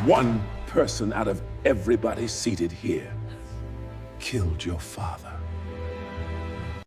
One person out of everybody seated here killed your father.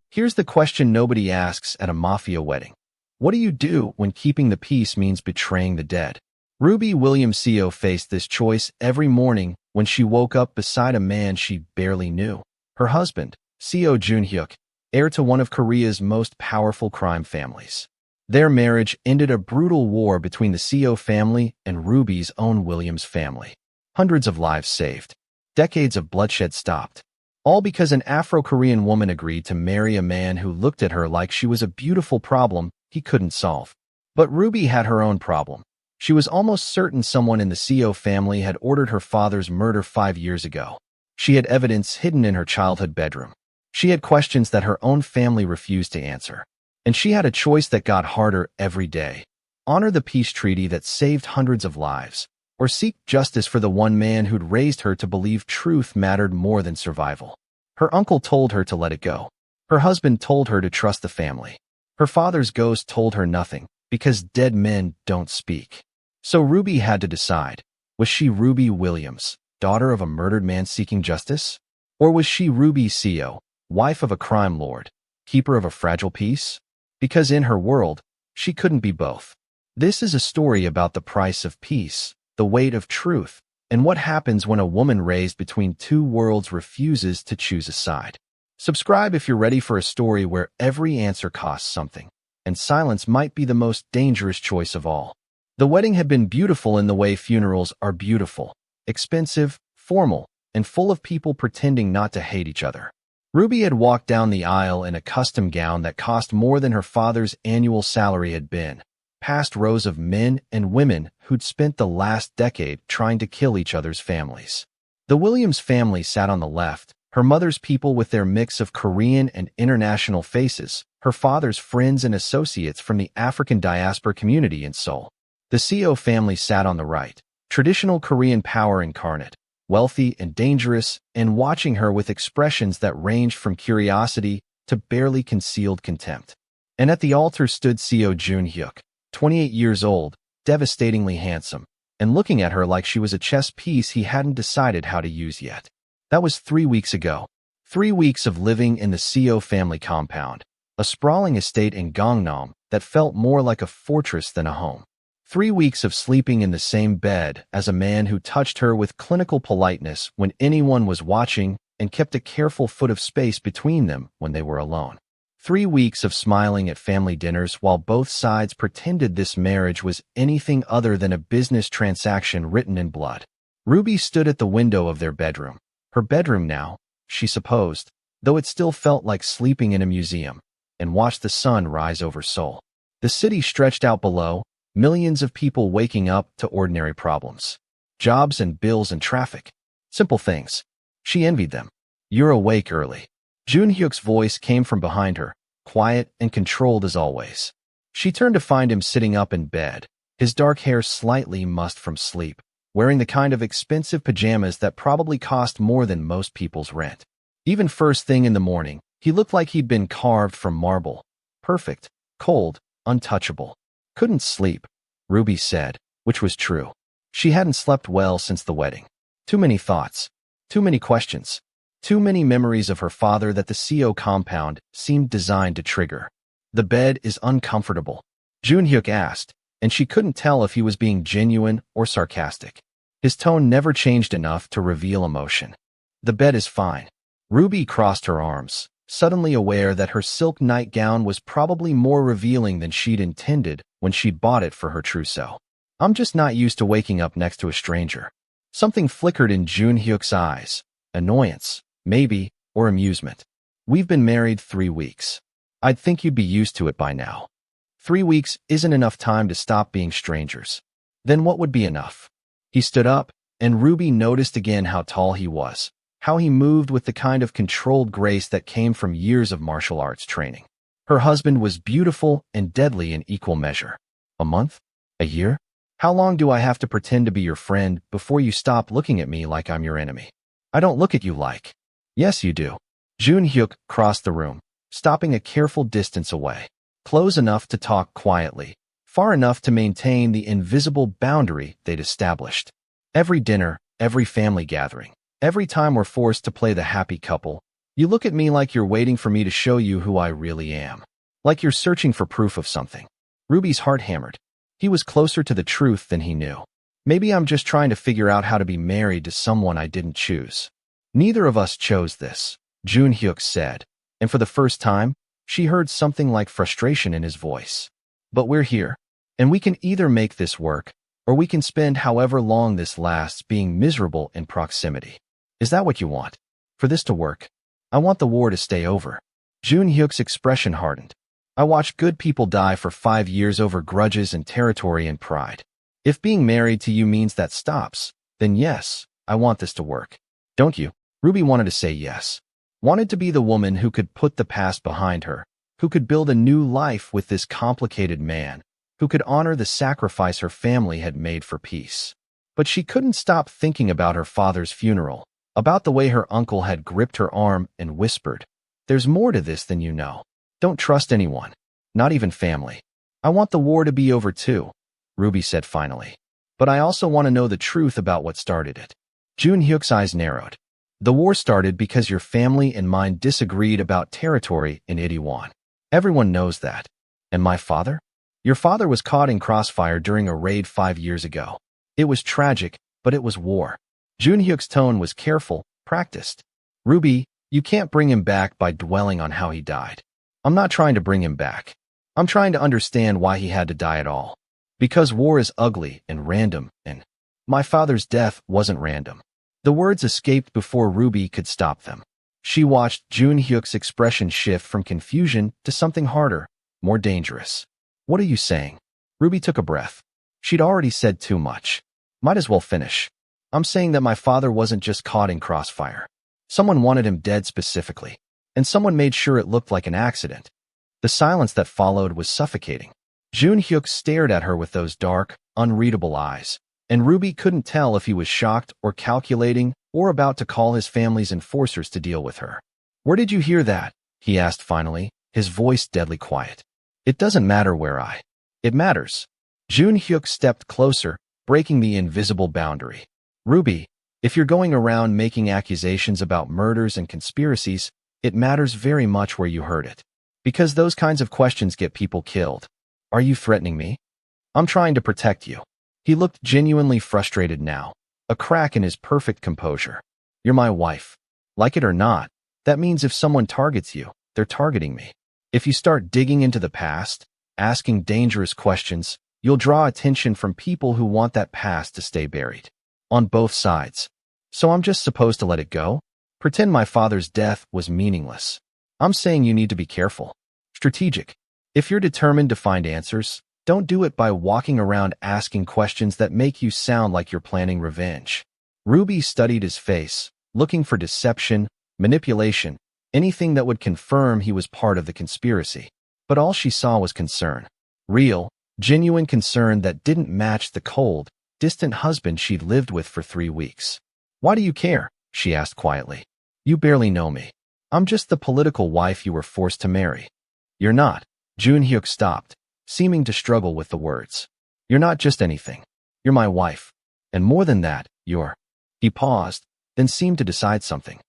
Here's the question nobody asks at a Mafia wedding. What do you do when keeping the peace means betraying the dead? Ruby Williams Seo faced this choice every morning when she woke up beside a man she barely knew. Her husband, Seo Joon-Hyuk, heir to one of Korea's most powerful crime families. Their marriage ended a brutal war between the Seo family and Ruby's own Williams family. Hundreds of lives saved. Decades of bloodshed stopped. All because an Afro-Korean woman agreed to marry a man who looked at her like she was a beautiful problem he couldn't solve. But Ruby had her own problem. She was almost certain someone in the Seo family had ordered her father's murder 5 years ago. She had evidence hidden in her childhood bedroom. She had questions that her own family refused to answer. And she had a choice that got harder every day. Honor the peace treaty that saved hundreds of lives, or seek justice for the one man who'd raised her to believe truth mattered more than survival. Her uncle told her to let it go. Her husband told her to trust the family. Her father's ghost told her nothing, because dead men don't speak. So Ruby had to decide. Was she Ruby Williams, daughter of a murdered man seeking justice? Or was she Ruby Seo, wife of a crime lord, keeper of a fragile peace? Because in her world, she couldn't be both. This is a story about the price of peace, the weight of truth, and what happens when a woman raised between two worlds refuses to choose a side. Subscribe if you're ready for a story where every answer costs something, and silence might be the most dangerous choice of all. The wedding had been beautiful in the way funerals are beautiful, expensive, formal, and full of people pretending not to hate each other. Ruby had walked down the aisle in a custom gown that cost more than her father's annual salary had been, past rows of men and women who'd spent the last decade trying to kill each other's families. The Williams family sat on the left, her mother's people with their mix of Korean and international faces, her father's friends and associates from the African diaspora community in Seoul. The Seo family sat on the right, traditional Korean power incarnate, wealthy and dangerous, and watching her with expressions that ranged from curiosity to barely concealed contempt. And at the altar stood Seo Joon-Hyuk, 28 years old, devastatingly handsome, and looking at her like she was a chess piece he hadn't decided how to use yet. That was 3 weeks ago. 3 weeks of living in the Seo family compound, a sprawling estate in Gangnam that felt more like a fortress than a home. 3 weeks of sleeping in the same bed as a man who touched her with clinical politeness when anyone was watching and kept a careful foot of space between them when they were alone. 3 weeks of smiling at family dinners while both sides pretended this marriage was anything other than a business transaction written in blood. Ruby stood at the window of their bedroom. Her bedroom now, she supposed, though it still felt like sleeping in a museum, and watched the sun rise over Seoul. The city stretched out below, millions of people waking up to ordinary problems. Jobs and bills and traffic. Simple things. She envied them. You're awake early. Joon-Hyuk's voice came from behind her, quiet and controlled as always. She turned to find him sitting up in bed, his dark hair slightly mussed from sleep, wearing the kind of expensive pajamas that probably cost more than most people's rent. Even first thing in the morning, he looked like he'd been carved from marble. Perfect, cold, untouchable. Couldn't sleep, Ruby said, which was true. She hadn't slept well since the wedding. Too many thoughts. Too many questions. Too many memories of her father that the Seo compound seemed designed to trigger. The bed is uncomfortable, Joon-Hyuk asked, and she couldn't tell if he was being genuine or sarcastic. His tone never changed enough to reveal emotion. The bed is fine. Ruby crossed her arms, suddenly aware that her silk nightgown was probably more revealing than she'd intended when she'd bought it for her trousseau. I'm just not used to waking up next to a stranger. Something flickered in Joon-Hyuk's eyes. Annoyance, maybe, or amusement. We've been married 3 weeks. I'd think you'd be used to it by now. 3 weeks isn't enough time to stop being strangers. Then what would be enough? He stood up, and Ruby noticed again how tall he was, how he moved with the kind of controlled grace that came from years of martial arts training. Her husband was beautiful and deadly in equal measure. A month? A year? How long do I have to pretend to be your friend before you stop looking at me like I'm your enemy? I don't look at you like. Yes, you do. Joon-Hyuk crossed the room, stopping a careful distance away, close enough to talk quietly, far enough to maintain the invisible boundary they'd established. Every dinner, every family gathering, every time we're forced to play the happy couple, you look at me like you're waiting for me to show you who I really am. Like you're searching for proof of something. Ruby's heart hammered. He was closer to the truth than he knew. Maybe I'm just trying to figure out how to be married to someone I didn't choose. Neither of us chose this, Joon-Hyuk said, and for the first time, she heard something like frustration in his voice. But we're here, and we can either make this work, or we can spend however long this lasts being miserable in proximity. Is that what you want? For this to work, I want the war to stay over. Joon-Hyuk's expression hardened. I watched good people die for 5 years over grudges and territory and pride. If being married to you means that stops, then yes, I want this to work. Don't you? Ruby wanted to say yes. Wanted to be the woman who could put the past behind her, who could build a new life with this complicated man, who could honor the sacrifice her family had made for peace. But she couldn't stop thinking about her father's funeral, about the way her uncle had gripped her arm and whispered, "There's more to this than you know. Don't trust anyone, not even family." I want the war to be over too, Ruby said finally. But I also want to know the truth about what started it. Joon-Hyuk's eyes narrowed. The war started because your family and mine disagreed about territory in Itaewon. Everyone knows that. And my father? Your father was caught in crossfire during a raid 5 years ago. It was tragic, but it was war. Joon-Hyuk's tone was careful, practiced. Ruby, you can't bring him back by dwelling on how he died. I'm not trying to bring him back. I'm trying to understand why he had to die at all. Because war is ugly and random, and my father's death wasn't random. The words escaped before Ruby could stop them. She watched Joon-Hyuk's expression shift from confusion to something harder, more dangerous. What are you saying? Ruby took a breath. She'd already said too much. Might as well finish. I'm saying that my father wasn't just caught in crossfire. Someone wanted him dead specifically, and someone made sure it looked like an accident. The silence that followed was suffocating. Joon-Hyuk stared at her with those dark, unreadable eyes, and Ruby couldn't tell if he was shocked or calculating or about to call his family's enforcers to deal with her. "Where did you hear that?" he asked finally, his voice deadly quiet. "It doesn't matter where It matters." Joon-Hyuk stepped closer, breaking the invisible boundary. "Ruby, if you're going around making accusations about murders and conspiracies, it matters very much where you heard it. Because those kinds of questions get people killed. Are you threatening me? I'm trying to protect you." He looked genuinely frustrated now, a crack in his perfect composure. "You're my wife. Like it or not, that means if someone targets you, they're targeting me. If you start digging into the past, asking dangerous questions, you'll draw attention from people who want that past to stay buried. On both sides. So I'm just supposed to let it go? Pretend my father's death was meaningless. I'm saying you need to be careful. Strategic. If you're determined to find answers, don't do it by walking around asking questions that make you sound like you're planning revenge." Ruby studied his face, looking for deception, manipulation, anything that would confirm he was part of the conspiracy. But all she saw was concern. Real, genuine concern that didn't match the cold, distant husband she'd lived with for 3 weeks. "Why do you care?" she asked quietly. "You barely know me. I'm just the political wife you were forced to marry." "You're not." Joon-Hyuk stopped, seeming to struggle with the words. "You're not just anything. You're my wife. And more than that, you're—" He paused, then seemed to decide something.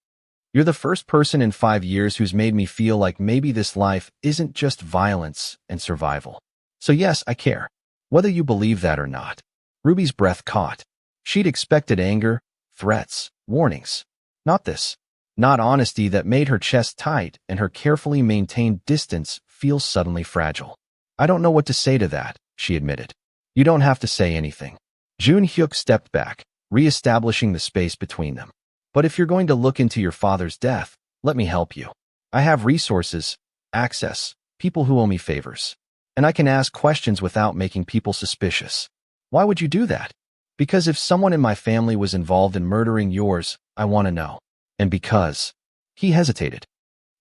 "You're the first person in 5 years who's made me feel like maybe this life isn't just violence and survival. So yes, I care. Whether you believe that or not." Ruby's breath caught. She'd expected anger, threats, warnings. Not this. Not honesty that made her chest tight and her carefully maintained distance feel suddenly fragile. "I don't know what to say to that," she admitted. "You don't have to say anything." Joon-Hyuk stepped back, re-establishing the space between them. "But if you're going to look into your father's death, let me help you. I have resources, access, people who owe me favors. And I can ask questions without making people suspicious." "Why would you do that?" "Because if someone in my family was involved in murdering yours, I want to know. And because—" He hesitated.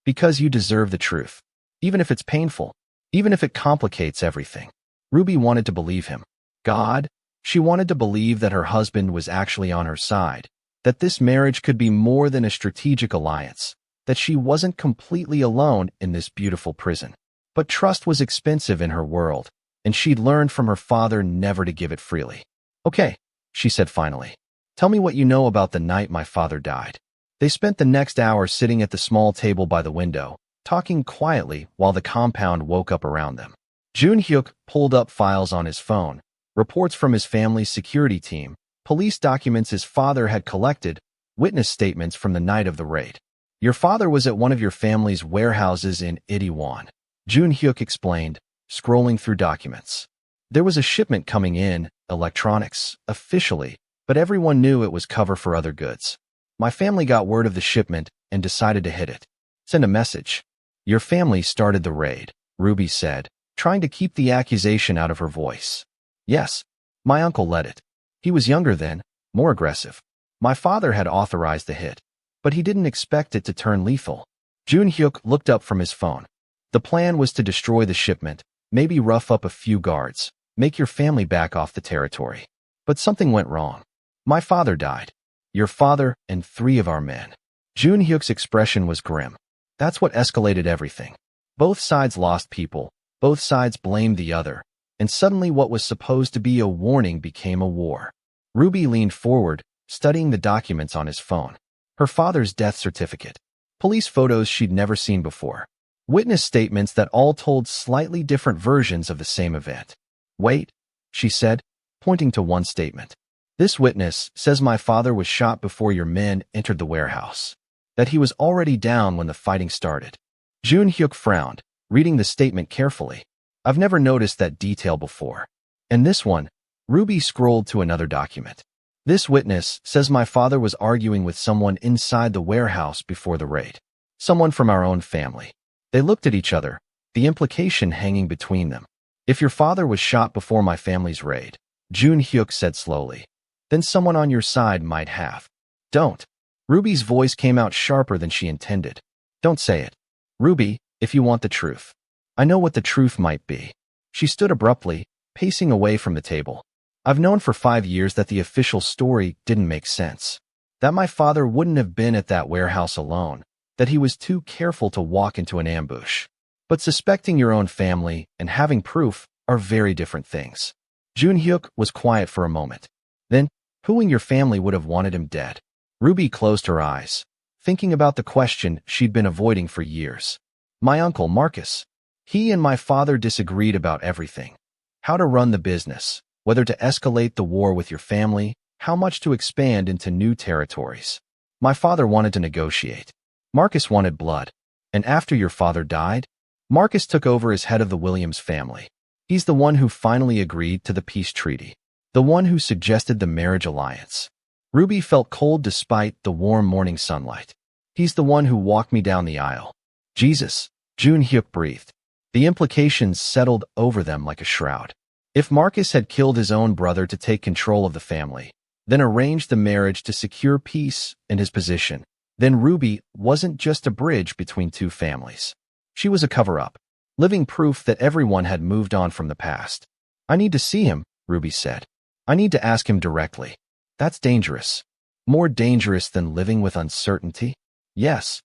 "Because you deserve the truth. Even if it's painful. Even if it complicates everything." Ruby wanted to believe him. God? She wanted to believe that her husband was actually on her side, that this marriage could be more than a strategic alliance, that she wasn't completely alone in this beautiful prison. But trust was expensive in her world, and she'd learned from her father never to give it freely. "Okay," she said finally. Tell me what you know about the night my father died. They spent the next hour sitting at the small table by the window, talking quietly while the compound woke up around them. Joon-Hyuk pulled up files on his phone, reports from his family's security team, police documents his father had collected, witness statements from the night of the raid. Your father was at one of your family's warehouses in Itaewon, Joon-Hyuk explained, scrolling through documents. There was a shipment coming in, electronics, officially, but everyone knew it was cover for other goods. My family got word of the shipment and decided to hit it. Send a message. Your family started the raid, Ruby said, trying to keep the accusation out of her voice. Yes, my uncle led it. He was younger then, more aggressive. My father had authorized the hit, but he didn't expect it to turn lethal. Joon-Hyuk looked up from his phone. The plan was to destroy the shipment, maybe rough up a few guards, make your family back off the territory. But something went wrong. My father died. Your father and 3 of our men. Joon-Hyuk's expression was grim. That's what escalated everything. Both sides lost people, both sides blamed the other, and suddenly what was supposed to be a warning became a war. Ruby leaned forward, studying the documents on his phone. Her father's death certificate. Police photos she'd never seen before. Witness statements that all told slightly different versions of the same event. Wait, she said, pointing to one statement. This witness says my father was shot before your men entered the warehouse. That he was already down when the fighting started. Joon-Hyuk frowned, reading the statement carefully. I've never noticed that detail before. And this one, Ruby scrolled to another document. This witness says my father was arguing with someone inside the warehouse before the raid. Someone from our own family. They looked at each other, the implication hanging between them. If your father was shot before my family's raid, Joon-Hyuk said slowly, then someone on your side might have. Don't. Ruby's voice came out sharper than she intended. Don't say it. Ruby, if you want the truth. I know what the truth might be. She stood abruptly, pacing away from the table. I've known for 5 years that the official story didn't make sense. That my father wouldn't have been at that warehouse alone, that he was too careful to walk into an ambush. But suspecting your own family and having proof are very different things. Joon-Hyuk was quiet for a moment. Then, who in your family would have wanted him dead? Ruby closed her eyes, thinking about the question she'd been avoiding for years. My uncle, Marcus. He and my father disagreed about everything. How to run the business, whether to escalate the war with your family, how much to expand into new territories. My father wanted to negotiate. Marcus wanted blood. And after your father died, Marcus took over as head of the Williams family. He's the one who finally agreed to the peace treaty. The one who suggested the marriage alliance. Ruby felt cold despite the warm morning sunlight. He's the one who walked me down the aisle. Jesus, Joon-Hyuk breathed. The implications settled over them like a shroud. If Marcus had killed his own brother to take control of the family, then arranged the marriage to secure peace and his position, then Ruby wasn't just a bridge between 2 families. She was a cover-up, living proof that everyone had moved on from the past. I need to see him, Ruby said. I need to ask him directly. That's dangerous. More dangerous than living with uncertainty? Yes.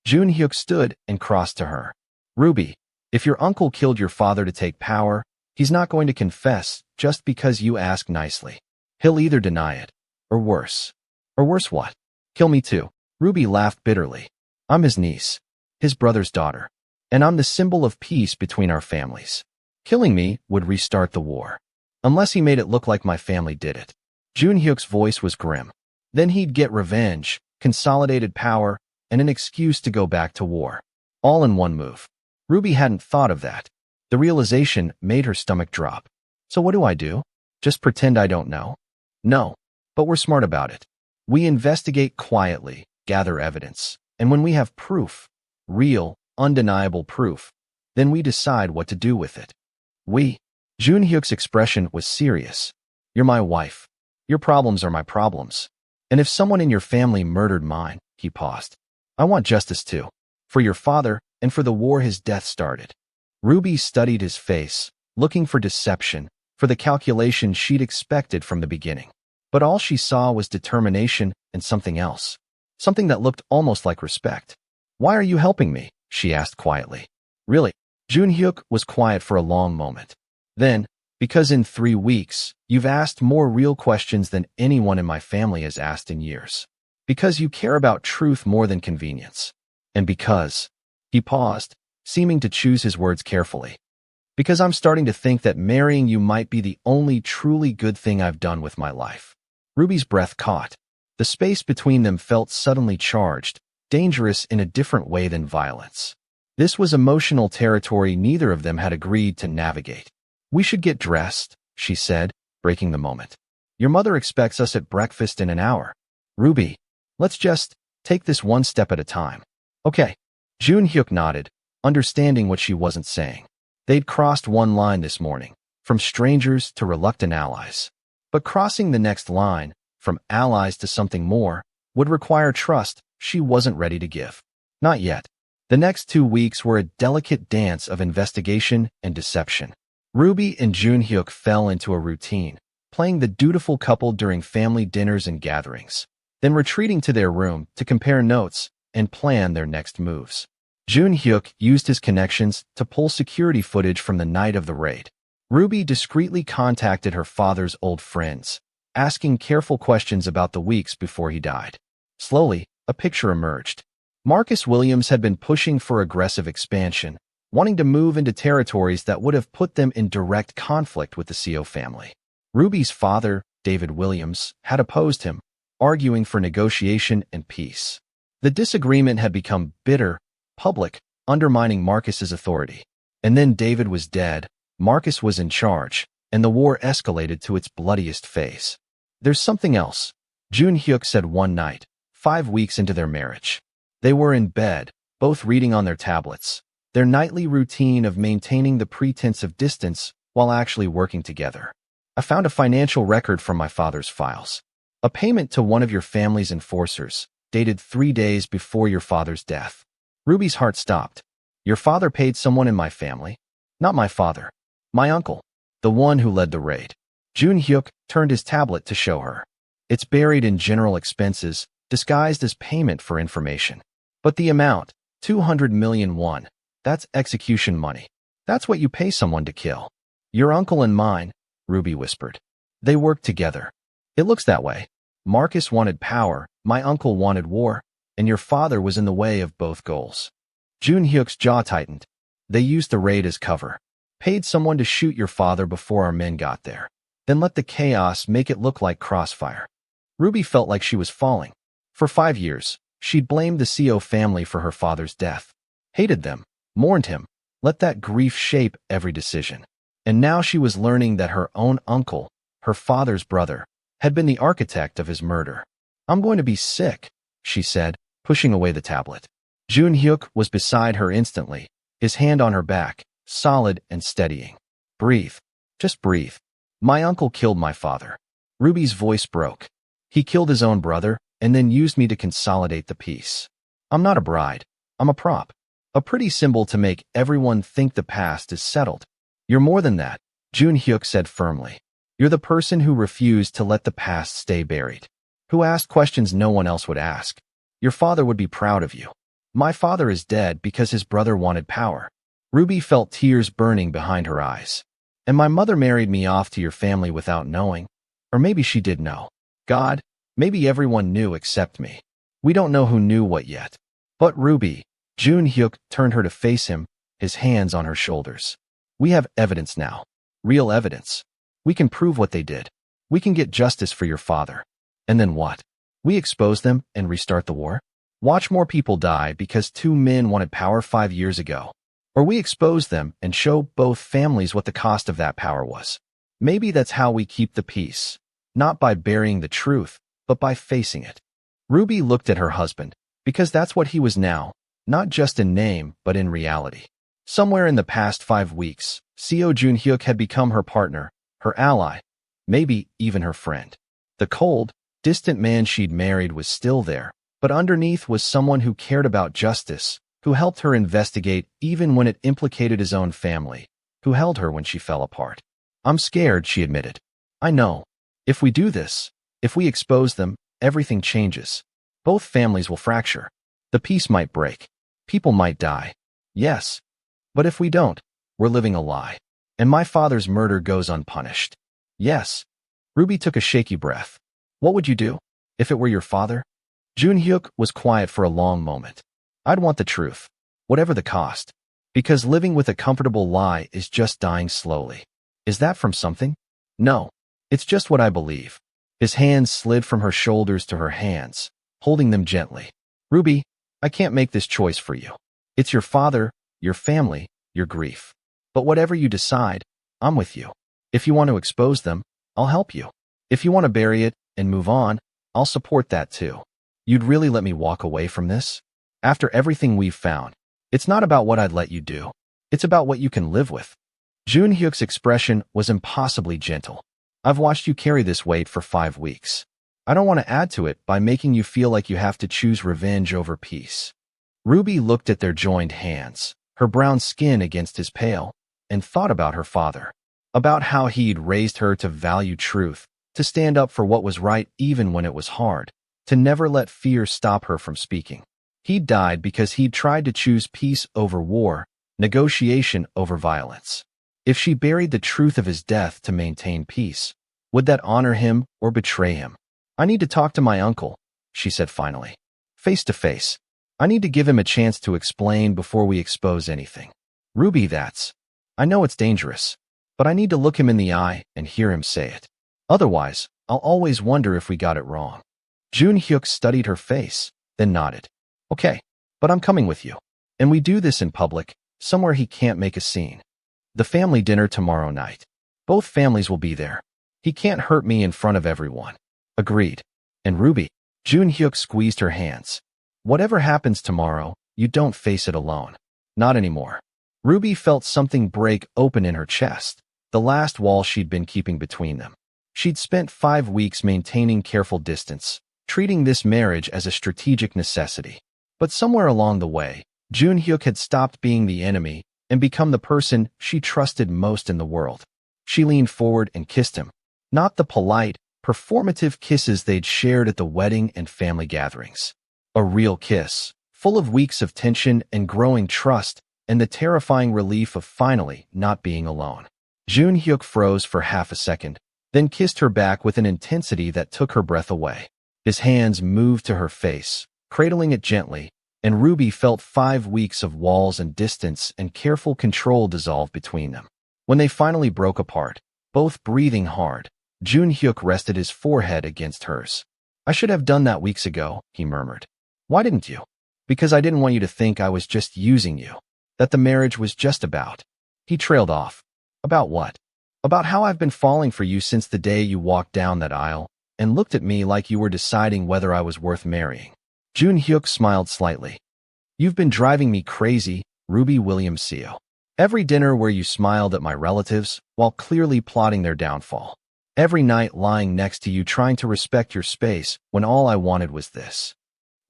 Joon-Hyuk stood and crossed to her. Ruby, if your uncle killed your father to take power, he's not going to confess just because you ask nicely. He'll either deny it, or worse. Or worse what? Kill me too. Ruby laughed bitterly. I'm his niece, his brother's daughter, and I'm the symbol of peace between our families. Killing me would restart the war. Unless he made it look like my family did it. Joon-Hyuk's voice was grim. Then he'd get revenge, consolidated power, and an excuse to go back to war. All in one move. Ruby hadn't thought of that. The realization made her stomach drop. So what do I do? Just pretend I don't know? No, but we're smart about it. We investigate quietly, gather evidence, and when we have proof, real, undeniable proof, then we decide what to do with it. We. Joon-Hyuk's expression was serious. You're my wife. Your problems are my problems. And if someone in your family murdered mine, he paused. I want justice too. For your father and for the war his death started. Ruby studied his face, looking for deception, for the calculation she'd expected from the beginning. But all she saw was determination and something else. Something that looked almost like respect. Why are you helping me? She asked quietly. Really? Joon-Hyuk was quiet for a long moment. Then, Because in 3 weeks, you've asked more real questions than anyone in my family has asked in years. Because you care about truth more than convenience. And because—" he paused, seeming to choose his words carefully. "Because I'm starting to think that marrying you might be the only truly good thing I've done with my life." Ruby's breath caught. The space between them felt suddenly charged, dangerous in a different way than violence. This was emotional territory neither of them had agreed to navigate. "We should get dressed," she said, breaking the moment. "Your mother expects us at breakfast in an hour. Ruby, let's just take this one step at a time." "Okay." Joon-Hyuk nodded, understanding what she wasn't saying. They'd crossed one line this morning, from strangers to reluctant allies. But crossing the next line, from allies to something more, would require trust she wasn't ready to give. Not yet. The next 2 weeks were a delicate dance of investigation and deception. Ruby and Joon-Hyuk fell into a routine, playing the dutiful couple during family dinners and gatherings, then retreating to their room to compare notes and plan their next moves. Joon-Hyuk used his connections to pull security footage from the night of the raid. Ruby discreetly contacted her father's old friends, asking careful questions about the weeks before he died. Slowly, a picture emerged. Marcus Williams had been pushing for aggressive expansion, wanting to move into territories that would have put them in direct conflict with the CO family. Ruby's father, David Williams, had opposed him, arguing for negotiation and peace. The disagreement had become bitter, public, undermining Marcus's authority. And then David was dead, Marcus was in charge, and the war escalated to its bloodiest phase. "There's something else," Joon-Hyuk said one night, 5 weeks into their marriage. They were in bed, both reading on their tablets, their nightly routine of maintaining the pretense of distance while actually working together. "I found a financial record from my father's files. A payment to one of your family's enforcers, dated 3 days before your father's death." Ruby's heart stopped. "Your father paid someone in my family?" "Not my father. My uncle. The one who led the raid." Joon-Hyuk turned his tablet to show her. "It's buried in general expenses, disguised as payment for information. But the amount, 200 million won, that's execution money. That's what you pay someone to kill." "Your uncle and mine," Ruby whispered. "They worked together. It looks that way. Marcus wanted power, my uncle wanted war, and your father was in the way of both goals." Joon-Hyuk's jaw tightened. "They used the raid as cover. Paid someone to shoot your father before our men got there. Then let the chaos make it look like crossfire." Ruby felt like she was falling. For 5 years, she'd blamed the CO family for her father's death. Hated them, mourned him, let that grief shape every decision. And now she was learning that her own uncle, her father's brother, had been the architect of his murder. "I'm going to be sick," she said, pushing away the tablet. Joon-Hyuk was beside her instantly, his hand on her back, solid and steadying. "Breathe. Just breathe. My uncle killed my father." Ruby's voice broke. "He killed his own brother and then used me to consolidate the peace. I'm not a bride. I'm a prop. A pretty symbol to make everyone think the past is settled." "You're more than that," Joon-Hyuk said firmly. "You're the person who refused to let the past stay buried. Who asked questions no one else would ask. Your father would be proud of you. My father is dead because his brother wanted power." Ruby felt tears burning behind her eyes. "And my mother married me off to your family without knowing. Or maybe she did know. God, maybe everyone knew except me. We don't know who knew what yet." "But Ruby," Joon-Hyuk turned her to face him, his hands on her shoulders. "We have evidence now. Real evidence. We can prove what they did. We can get justice for your father. And then what? We expose them and restart the war? Watch more people die because 2 men wanted power 5 years ago. Or we expose them and show both families what the cost of that power was. Maybe that's how we keep the peace. Not by burying the truth, but by facing it." Ruby looked at her husband, because that's what he was now, not just in name, but in reality. Somewhere in the past 5 weeks, CO Joon-Hyuk had become her partner, her ally, maybe even her friend. The cold, distant man she'd married was still there, but underneath was someone who cared about justice, who helped her investigate even when it implicated his own family, who held her when she fell apart. "I'm scared," she admitted. "I know. If we do this, if we expose them, everything changes. Both families will fracture. The peace might break. People might die. Yes. But if we don't, we're living a lie. And my father's murder goes unpunished. Yes. Ruby took a shaky breath. What would you do if it were your father? Joon-Hyuk was quiet for a long moment. I'd want the truth, whatever the cost, because living with a comfortable lie is just dying slowly. Is that from something? No, it's just what I believe. His hands slid from her shoulders to her hands, holding them gently. Ruby, I can't make this choice for you. It's your father, your family, your grief. But whatever you decide, I'm with you. If you want to expose them, I'll help you. If you want to bury it and move on, I'll support that too. You'd really let me walk away from this? After everything we've found, it's not about what I'd let you do. It's about what you can live with. Joon-Hyuk's expression was impossibly gentle. I've watched you carry this weight for 5 weeks. I don't want to add to it by making you feel like you have to choose revenge over peace. Ruby looked at their joined hands, her brown skin against his pale, and thought about her father, about how he'd raised her to value truth, to stand up for what was right even when it was hard, to never let fear stop her from speaking. He'd died because he'd tried to choose peace over war, negotiation over violence. If she buried the truth of his death to maintain peace, would that honor him or betray him? I need to talk to my uncle, she said finally. Face to face. I need to give him a chance to explain before we expose anything. Ruby, I know it's dangerous, but I need to look him in the eye and hear him say it. Otherwise, I'll always wonder if we got it wrong. Joon-Hyuk studied her face, then nodded. Okay, but I'm coming with you. And we do this in public, somewhere he can't make a scene. The family dinner tomorrow night. Both families will be there. He can't hurt me in front of everyone. Agreed. And Ruby, Joon-Hyuk squeezed her hands. Whatever happens tomorrow, you don't face it alone. Not anymore. Ruby felt something break open in her chest, the last wall she'd been keeping between them. She'd spent 5 weeks maintaining careful distance, treating this marriage as a strategic necessity. But somewhere along the way, Joon-Hyuk had stopped being the enemy and become the person she trusted most in the world. She leaned forward and kissed him. Not the polite, performative kisses they'd shared at the wedding and family gatherings. A real kiss, full of weeks of tension and growing trust, and the terrifying relief of finally not being alone. Joon-Hyuk froze for half a second, then kissed her back with an intensity that took her breath away. His hands moved to her face, cradling it gently, and Ruby felt 5 weeks of walls and distance and careful control dissolve between them. When they finally broke apart, both breathing hard, Joon-Hyuk rested his forehead against hers. I should have done that weeks ago, he murmured. Why didn't you? Because I didn't want you to think I was just using you, that the marriage was just about. He trailed off. About what? About how I've been falling for you since the day you walked down that aisle and looked at me like you were deciding whether I was worth marrying. Joon-Hyuk smiled slightly. You've been driving me crazy, Ruby Williams CO. Every dinner where you smiled at my relatives while clearly plotting their downfall. Every night lying next to you trying to respect your space when all I wanted was this.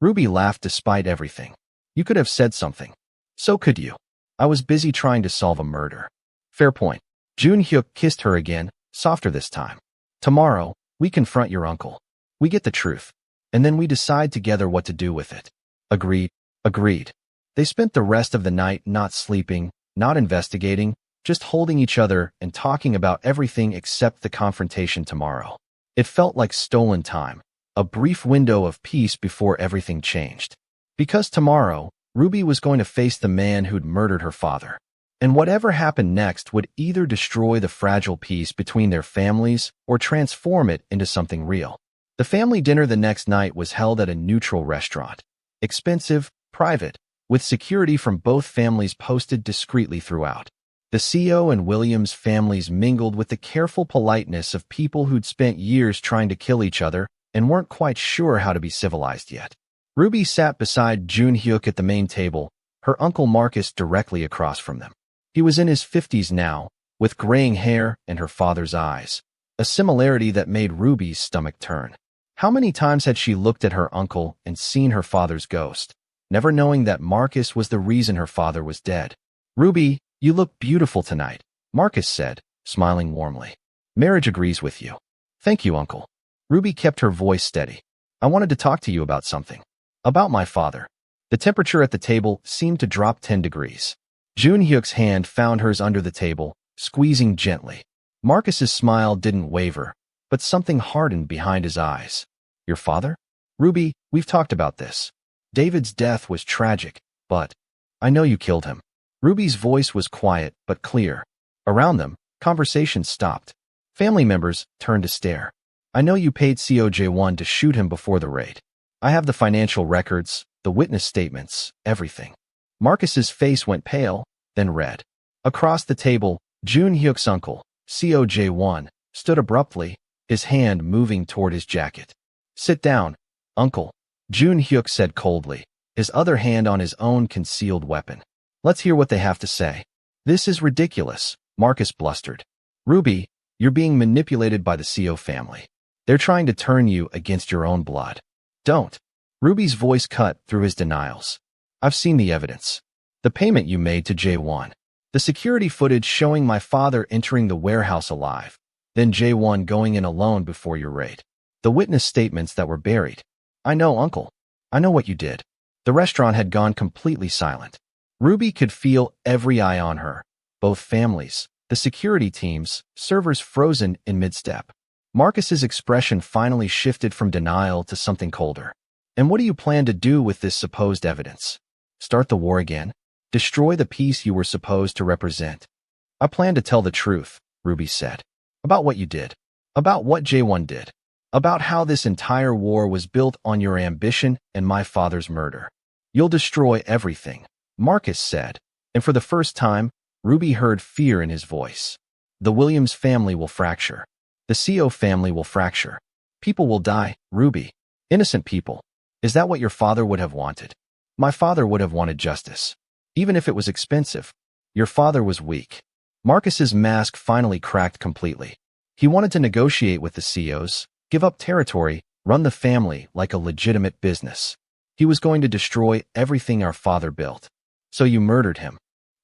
Ruby laughed despite everything. You could have said something. So could you. I was busy trying to solve a murder. Fair point. Joon-Hyuk kissed her again, softer this time. Tomorrow, we confront your uncle. We get the truth. And then we decide together what to do with it. Agreed. Agreed. They spent the rest of the night not sleeping, not investigating, just holding each other and talking about everything except the confrontation tomorrow. It felt like stolen time, a brief window of peace before everything changed. Because tomorrow, Ruby was going to face the man who'd murdered her father. And whatever happened next would either destroy the fragile peace between their families or transform it into something real. The family dinner the next night was held at a neutral restaurant. Expensive, private, with security from both families posted discreetly throughout. The CO and Williams families mingled with the careful politeness of people who'd spent years trying to kill each other and weren't quite sure how to be civilized yet. Ruby sat beside Joon-Hyuk at the main table, her uncle Marcus directly across from them. He was in his 50s now, with graying hair and her father's eyes, a similarity that made Ruby's stomach turn. How many times had she looked at her uncle and seen her father's ghost, never knowing that Marcus was the reason her father was dead? Ruby, you look beautiful tonight, Marcus said, smiling warmly. Marriage agrees with you. Thank you, uncle. Ruby kept her voice steady. I wanted to talk to you about something. About my father. The temperature at the table seemed to drop 10 degrees. Joon-Hyuk's hand found hers under the table, squeezing gently. Marcus's smile didn't waver, but something hardened behind his eyes. Your father? Ruby, we've talked about this. David's death was tragic, but I know you killed him. Ruby's voice was quiet but clear. Around them, conversation stopped. Family members turned to stare. I know you paid COJ1 to shoot him before the raid. I have the financial records, the witness statements, everything. Marcus's face went pale, then red. Across the table, Joon-Hyuk's uncle, COJ1, stood abruptly, his hand moving toward his jacket. Sit down, uncle, Joon-Hyuk said coldly, his other hand on his own concealed weapon. Let's hear what they have to say. This is ridiculous, Marcus blustered. Ruby, you're being manipulated by the CO family. They're trying to turn you against your own blood. Don't. Ruby's voice cut through his denials. I've seen the evidence. The payment you made to J1. The security footage showing my father entering the warehouse alive. Then J1 going in alone before your raid. The witness statements that were buried. I know, uncle. I know what you did. The restaurant had gone completely silent. Ruby could feel every eye on her. Both families, the security teams, servers frozen in mid-step. Marcus's expression finally shifted from denial to something colder. And what do you plan to do with this supposed evidence? Start the war again? Destroy the peace you were supposed to represent? I plan to tell the truth, Ruby said. About what you did. About what J1 did. About how this entire war was built on your ambition and my father's murder. You'll destroy everything, Marcus said, and for the first time, Ruby heard fear in his voice. The Williams family will fracture. The CO family will fracture. People will die, Ruby. Innocent people. Is that what your father would have wanted? My father would have wanted justice. Even if it was expensive. Your father was weak. Marcus's mask finally cracked completely. He wanted to negotiate with the COs, give up territory, run the family like a legitimate business. He was going to destroy everything our father built. So you murdered him.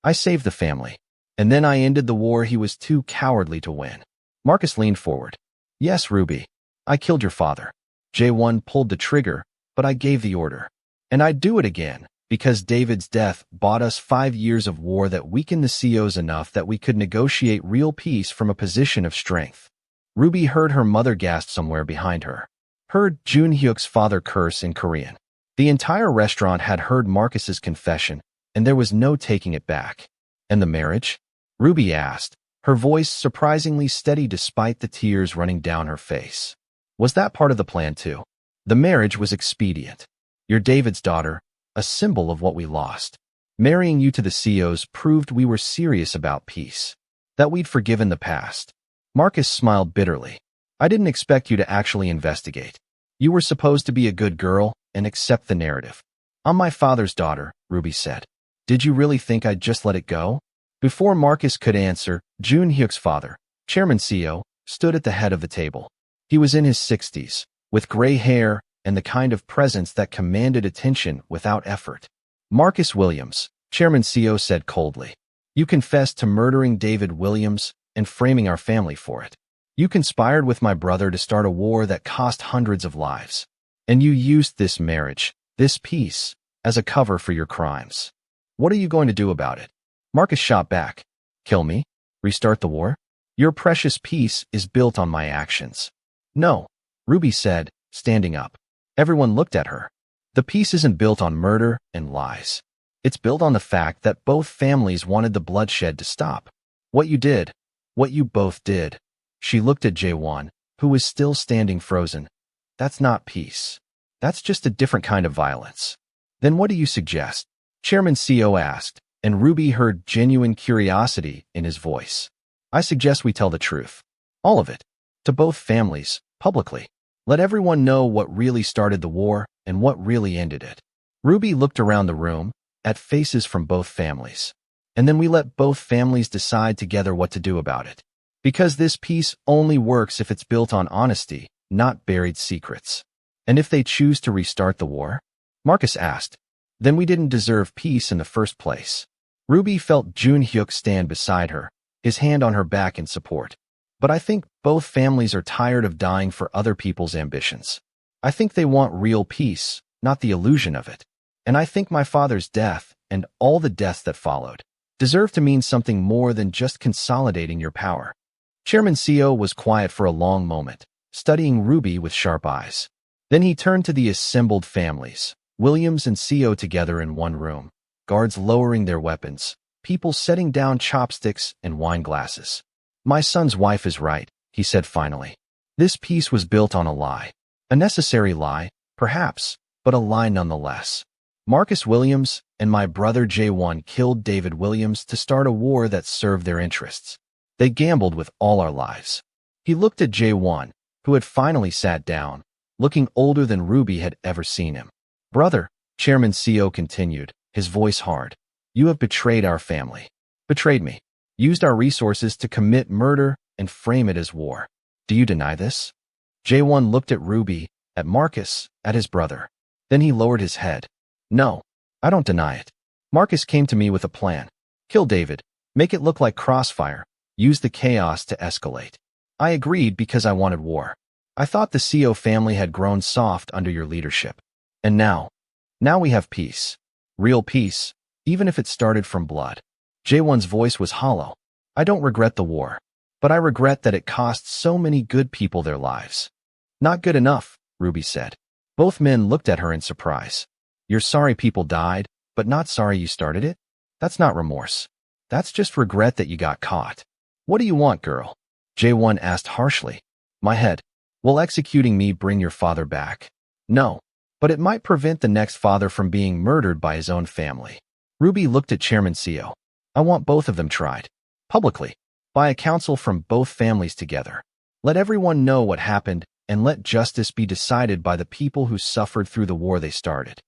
I saved the family. And then I ended the war he was too cowardly to win. Marcus leaned forward. Yes, Ruby. I killed your father. J1 pulled the trigger, but I gave the order. And I'd do it again, because David's death bought us 5 years of war that weakened the COs enough that we could negotiate real peace from a position of strength. Ruby heard her mother gasp somewhere behind her. Heard Joon-Hyuk's father curse in Korean. The entire restaurant had heard Marcus's confession, and there was no taking it back. And the marriage? Ruby asked, her voice surprisingly steady despite the tears running down her face. Was that part of the plan too? The marriage was expedient. You're David's daughter, a symbol of what we lost. Marrying you to the COs proved we were serious about peace. That we'd forgiven the past. Marcus smiled bitterly. I didn't expect you to actually investigate. You were supposed to be a good girl and accept the narrative. I'm my father's daughter, Ruby said. Did you really think I'd just let it go? Before Marcus could answer, Joon-Hyuk's father, Chairman CO, stood at the head of the table. He was in his 60s, with gray hair and the kind of presence that commanded attention without effort. Marcus Williams, Chairman CO said coldly. You confessed to murdering David Williams and framing our family for it. You conspired with my brother to start a war that cost hundreds of lives. And you used this marriage, this peace, as a cover for your crimes. What are you going to do about it? Marcus shot back. Kill me? Restart the war? Your precious peace is built on my actions. No, Ruby said, standing up. Everyone looked at her. The peace isn't built on murder and lies. It's built on the fact that both families wanted the bloodshed to stop. What you did, what you both did. She looked at J1, who was still standing frozen. That's not peace. That's just a different kind of violence. Then what do you suggest? Chairman CO asked, and Ruby heard genuine curiosity in his voice. I suggest we tell the truth. All of it. To both families, publicly. Let everyone know what really started the war and what really ended it. Ruby looked around the room, at faces from both families. And then we let both families decide together what to do about it. Because this peace only works if it's built on honesty, not buried secrets. And if they choose to restart the war? Marcus asked. Then we didn't deserve peace in the first place. Ruby felt Joon-Hyuk stand beside her, his hand on her back in support. But I think both families are tired of dying for other people's ambitions. I think they want real peace, not the illusion of it. And I think my father's death, and all the deaths that followed, deserve to mean something more than just consolidating your power. Chairman Seo was quiet for a long moment, studying Ruby with sharp eyes. Then he turned to the assembled families, Williams and Seo together in one room, guards lowering their weapons, people setting down chopsticks and wine glasses. My son's wife is right, he said finally. This peace was built on a lie. A necessary lie, perhaps, but a lie nonetheless. Marcus Williams and my brother Jae-won killed David Williams to start a war that served their interests. They gambled with all our lives. He looked at Jae-won, who had finally sat down, looking older than Ruby had ever seen him. Brother, Chairman Seo continued, his voice hard. You have betrayed our family. Betrayed me. Used our resources to commit murder and frame it as war. Do you deny this? Jae-won looked at Ruby, at Marcus, at his brother. Then he lowered his head. No, I don't deny it. Marcus came to me with a plan. Kill David. Make it look like crossfire. Use the chaos to escalate. I agreed because I wanted war. I thought the Seo family had grown soft under your leadership. And now we have peace. Real peace, even if it started from blood. Jae-won's voice was hollow. I don't regret the war, but I regret that it cost so many good people their lives. Not good enough, Ruby said. Both men looked at her in surprise. You're sorry people died, but not sorry you started it? That's not remorse. That's just regret that you got caught. What do you want, girl? Jae-won asked harshly. My head. Will executing me bring your father back? No, but it might prevent the next father from being murdered by his own family. Ruby looked at Chairman Seo. I want both of them tried. Publicly. By a council from both families together. Let everyone know what happened, and let justice be decided by the people who suffered through the war they started.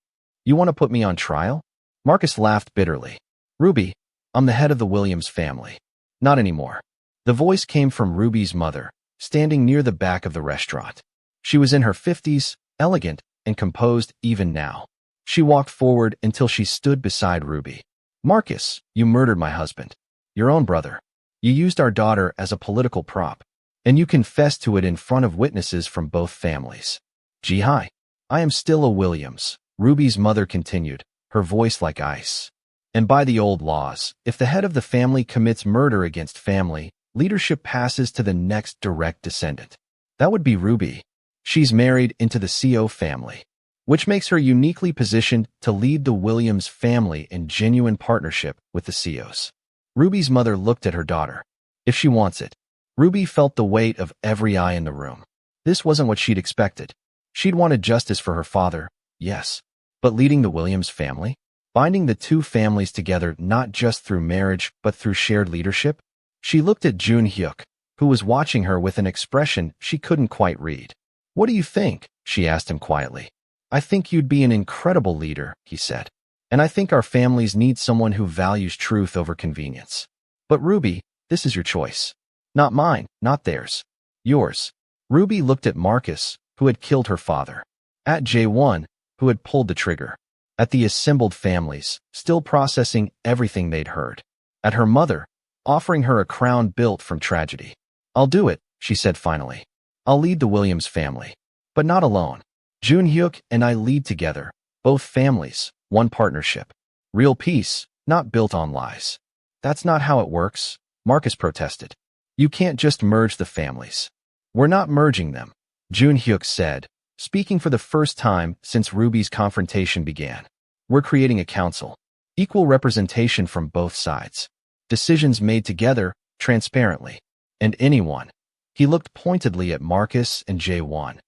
You want to put me on trial? Marcus laughed bitterly. Ruby, I'm the head of the Williams family. Not anymore. The voice came from Ruby's mother, standing near the back of the restaurant. She was in her 50s, elegant and composed even now. She walked forward until she stood beside Ruby. Marcus, you murdered my husband. Your own brother. You used our daughter as a political prop. And you confessed to it in front of witnesses from both families. Ji-hi. I am still a Williams, Ruby's mother continued, her voice like ice. And by the old laws, if the head of the family commits murder against family, leadership passes to the next direct descendant. That would be Ruby. She's married into the Seo family, which makes her uniquely positioned to lead the Williams family in genuine partnership with the Seos. Ruby's mother looked at her daughter. If she wants it. Ruby felt the weight of every eye in the room. This wasn't what she'd expected. She'd wanted justice for her father, yes, but leading the Williams family? Binding the two families together not just through marriage but through shared leadership? She looked at Joon-Hyuk, who was watching her with an expression she couldn't quite read. What do you think? She asked him quietly. I think you'd be an incredible leader, he said. And I think our families need someone who values truth over convenience. But Ruby, this is your choice. Not mine, not theirs. Yours. Ruby looked at Marcus, who had killed her father. At Jae-won, who had pulled the trigger. At the assembled families, still processing everything they'd heard. At her mother, offering her a crown built from tragedy. I'll do it, she said finally. I'll lead the Williams family. But not alone. Joon-Hyuk and I lead together, both families, one partnership. Real peace, not built on lies. That's not how it works, Marcus protested. You can't just merge the families. We're not merging them, Joon-Hyuk said, speaking for the first time since Ruby's confrontation began. We're creating a council. Equal representation from both sides. Decisions made together, transparently. And anyone, he looked pointedly at Marcus and Jae-won,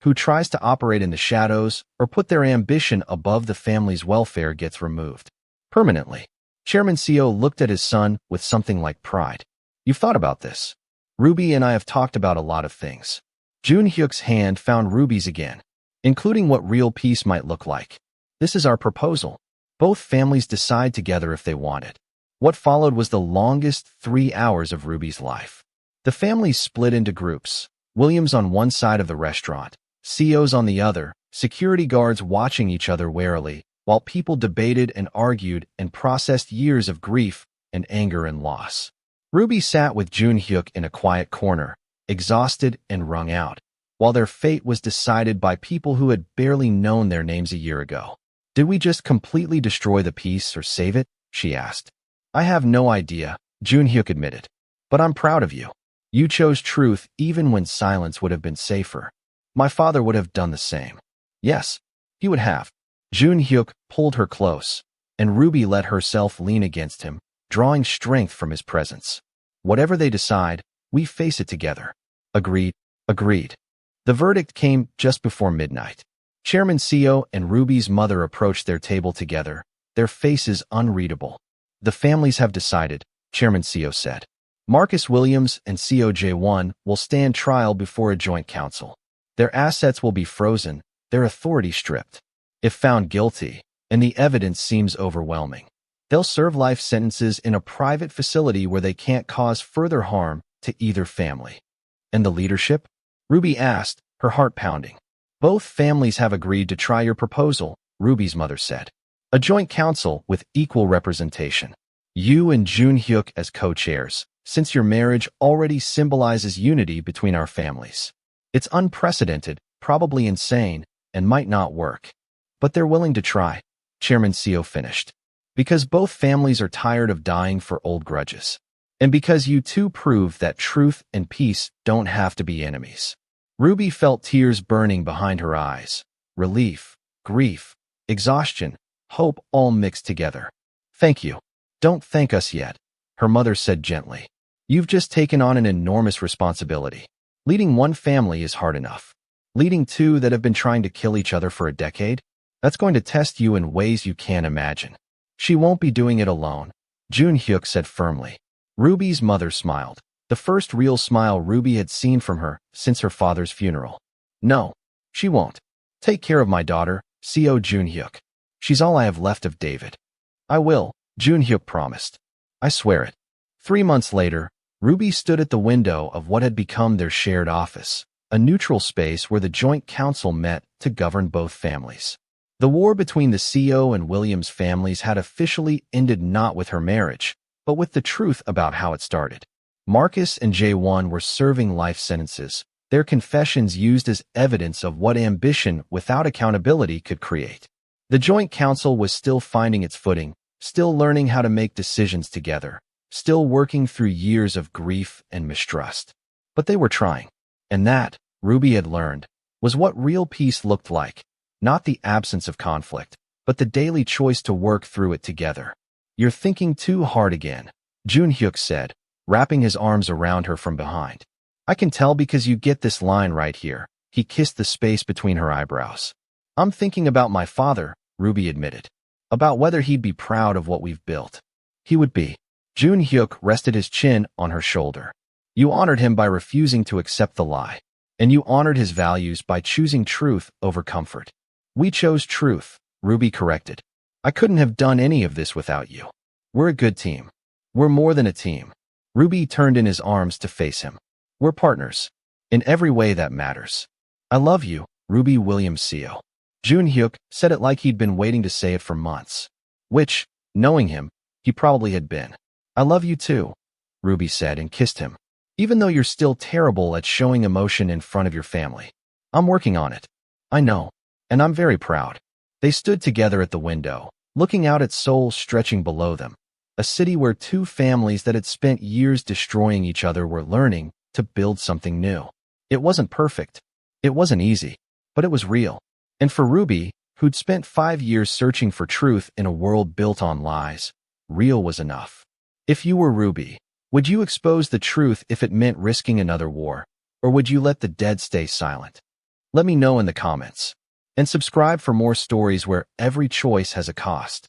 who tries to operate in the shadows or put their ambition above the family's welfare gets removed. Permanently. Chairman Seo looked at his son with something like pride. You've thought about this. Ruby and I have talked about a lot of things. Joon-Hyuk's hand found Ruby's again, including what real peace might look like. This is our proposal. Both families decide together if they want it. What followed was the longest 3 hours of Ruby's life. The families split into groups, Williams on one side of the restaurant, Seos on the other, security guards watching each other warily, while people debated and argued and processed years of grief and anger and loss. Ruby sat with Joon-Hyuk in a quiet corner, exhausted and wrung out, while their fate was decided by people who had barely known their names a year ago. Did we just completely destroy the peace or save it? She asked. I have no idea, Joon-Hyuk admitted. But I'm proud of you. You chose truth even when silence would have been safer. My father would have done the same. Yes, he would have. Joon-Hyuk pulled her close, and Ruby let herself lean against him, drawing strength from his presence. Whatever they decide, we face it together. Agreed. Agreed. The verdict came just before midnight. Chairman Seo and Ruby's mother approached their table together, their faces unreadable. The families have decided, Chairman Seo said. Marcus Williams and Seo Jae-won will stand trial before a joint council. Their assets will be frozen, their authority stripped. If found guilty, and the evidence seems overwhelming, they'll serve life sentences in a private facility where they can't cause further harm to either family. And the leadership? Ruby asked, her heart pounding. Both families have agreed to try your proposal, Ruby's mother said. A joint council with equal representation. You and Joon-Hyuk as co-chairs, since your marriage already symbolizes unity between our families. It's unprecedented, probably insane, and might not work. But they're willing to try, Chairman Seo finished. Because both families are tired of dying for old grudges. And because you two prove that truth and peace don't have to be enemies. Ruby felt tears burning behind her eyes. Relief, grief, exhaustion, hope all mixed together. Thank you. Don't thank us yet, her mother said gently. You've just taken on an enormous responsibility. Leading one family is hard enough. Leading two that have been trying to kill each other for a decade? That's going to test you in ways you can't imagine. She won't be doing it alone, Joon-Hyuk said firmly. Ruby's mother smiled, the first real smile Ruby had seen from her since her father's funeral. No, she won't. Take care of my daughter, Seo Joon-Hyuk. She's all I have left of David. I will, Joon-Hyuk promised. I swear it. 3 months later, Ruby stood at the window of what had become their shared office, a neutral space where the joint council met to govern both families. The war between the Seo and Williams families had officially ended not with her marriage, but with the truth about how it started. Marcus and Jae-won were serving life sentences, their confessions used as evidence of what ambition without accountability could create. The joint council was still finding its footing, still learning how to make decisions together, still working through years of grief and mistrust. But they were trying. And that, Ruby had learned, was what real peace looked like. Not the absence of conflict, but the daily choice to work through it together. You're thinking too hard again, Joon-Hyuk said, wrapping his arms around her from behind. I can tell because you get this line right here. He kissed the space between her eyebrows. I'm thinking about my father, Ruby admitted. About whether he'd be proud of what we've built. He would be. Joon-Hyuk rested his chin on her shoulder. You honored him by refusing to accept the lie. And you honored his values by choosing truth over comfort. We chose truth, Ruby corrected. I couldn't have done any of this without you. We're a good team. We're more than a team. Ruby turned in his arms to face him. We're partners. In every way that matters. I love you, Ruby Williams Seo. Joon-Hyuk said it like he'd been waiting to say it for months. Which, knowing him, he probably had been. I love you too, Ruby said and kissed him. Even though you're still terrible at showing emotion in front of your family. I'm working on it. I know. And I'm very proud. They stood together at the window, looking out at Seoul stretching below them. A city where two families that had spent years destroying each other were learning to build something new. It wasn't perfect. It wasn't easy. But it was real. And for Ruby, who'd spent 5 years searching for truth in a world built on lies, real was enough. If you were Ruby, would you expose the truth if it meant risking another war? Or would you let the dead stay silent? Let me know in the comments. And subscribe for more stories where every choice has a cost.